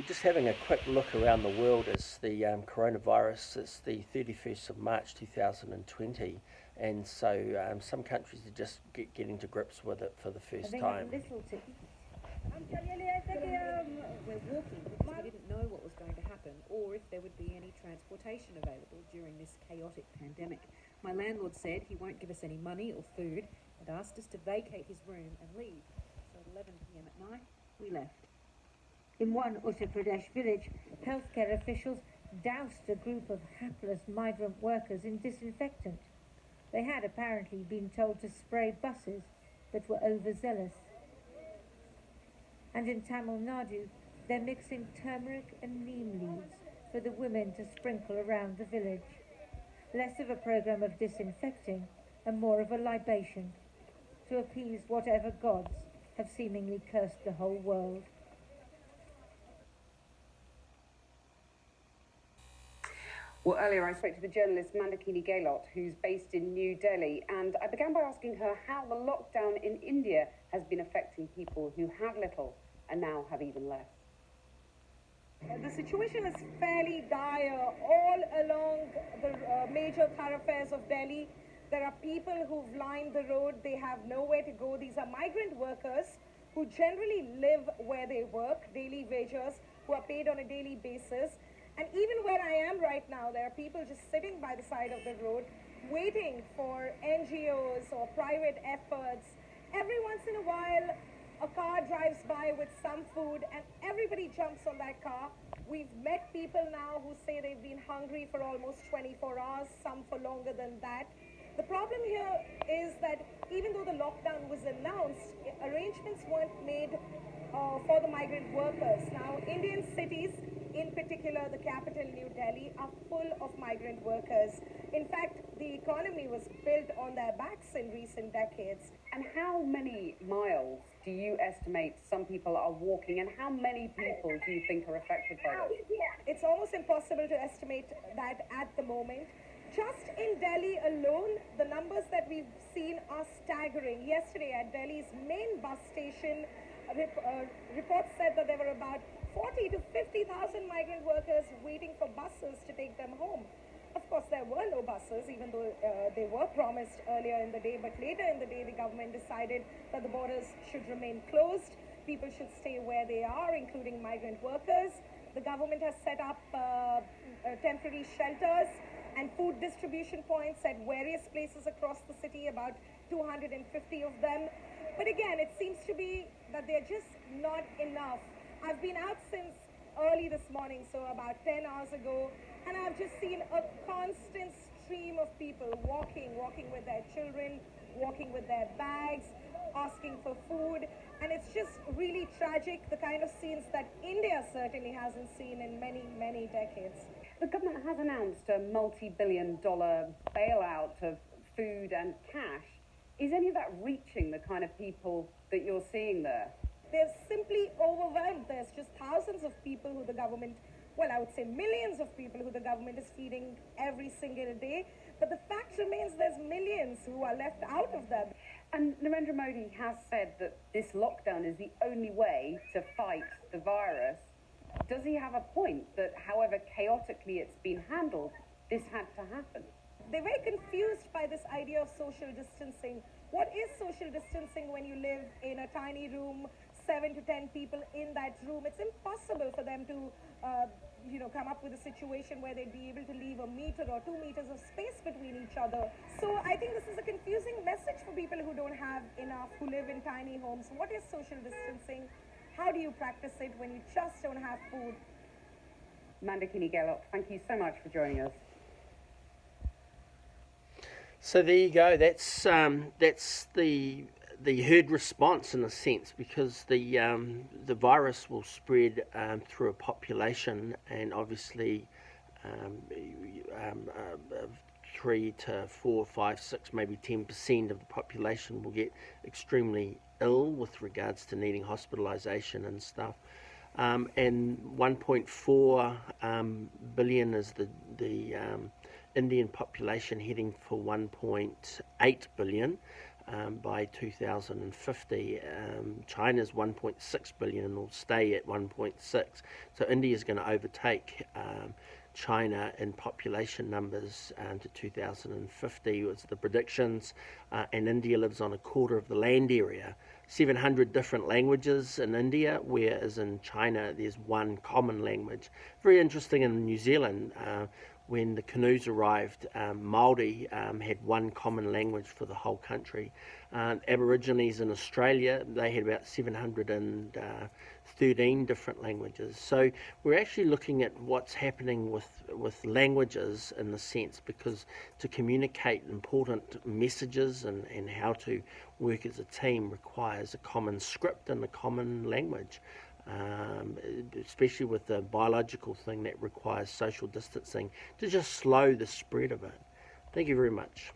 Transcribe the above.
we're just having a quick look around the world as the coronavirus. It's the 31st of March 2020, and so some countries are just getting to grips with it for the first time. We're walking because we didn't know what was going to happen or if there would be any transportation available during this chaotic pandemic. My landlord said he won't give us any money or food and asked us to vacate his room and leave. So at 11 p.m. at night, we left. In one Uttar Pradesh village, healthcare officials doused a group of hapless migrant workers in disinfectant. They had apparently been told to spray buses, but were overzealous. And in Tamil Nadu, they're mixing turmeric and neem leaves for the women to sprinkle around the village. Less of a program of disinfecting and more of a libation to appease whatever gods have seemingly cursed the whole world. Well, earlier I spoke to the journalist Mandakini Gaylot, who's based in New Delhi, and I began by asking her how the lockdown in India has been affecting people who have little and now have even less. The situation is fairly dire all along the major thoroughfares of Delhi. There are people who've lined the road, they have nowhere to go. These are migrant workers who generally live where they work, daily wagers, who are paid on a daily basis. And even where I am right now, there are people just sitting by the side of the road, waiting for NGOs or private efforts. Every once in a while, a car drives by with some food and everybody jumps on that car. We've met people now who say they've been hungry for almost 24 hours, some for longer than that. The problem here is that even though the lockdown was announced, arrangements weren't made for the migrant workers. Now, Indian cities, in particular the capital New Delhi, are full of migrant workers. In fact, the economy was built on their backs in recent decades. And how many miles do you estimate some people are walking, and how many people do you think are affected by this? It's almost impossible to estimate that at the moment. Just in Delhi alone, the numbers that we've seen are staggering. Yesterday at Delhi's main bus station, reports said that there were about 40 to 50,000 migrant workers waiting for buses to take them home. Of course, there were no buses, even though they were promised earlier in the day. But later in the day, the government decided that the borders should remain closed. People should stay where they are, including migrant workers. The government has set up temporary shelters and food distribution points at various places across the city, about 250 of them. But again, it seems to be that they're just not enough. I've been out since early this morning, so about 10 hours ago, and I've just seen a constant stream of people walking with their children, walking with their bags, asking for food, and it's just really tragic, the kind of scenes that India certainly hasn't seen in many, many decades. The government has announced a multi-billion-dollar bailout of food and cash. Is any of that reaching the kind of people that you're seeing there? They're simply overwhelmed. There's just thousands of people who the government, well, I would say millions of people who the government is feeding every single day. But the fact remains there's millions who are left out of that. And Narendra Modi has said that this lockdown is the only way to fight the virus. Does he have a point that however chaotically it's been handled, this had to happen? They're very confused by this idea of social distancing. What is social distancing when you live in a tiny room, 7 to 10 people in that room? It's impossible for them to, come up with a situation where they'd be able to leave a meter or 2 meters of space between each other. So I think this is a confusing message for people who don't have enough, who live in tiny homes. What is social distancing? How do you practice it when you just don't have food? Mandakini Gaylot, thank you so much for joining us. So there you go. That's the herd response in a sense, because the virus will spread through a population, and obviously 3 to 4, 5, 6, maybe 10% of the population will get extremely ill with regards to needing hospitalisation and stuff. And 1.4 billion is the Indian population, heading for 1.8 billion. by 2050. China's 1.6 billion and will stay at 1.6. So India is going to overtake China in population numbers to 2050 was the predictions, and India lives on a quarter of the land area. 700 different languages in India, whereas in China there's one common language. Very interesting in New Zealand. When the canoes arrived, Māori had one common language for the whole country. Aborigines in Australia, they had about 713 different languages. So we're actually looking at what's happening with languages in the sense, because to communicate important messages and how to work as a team requires a common script and a common language. Especially with the biological thing that requires social distancing to just slow the spread of it. Thank you very much.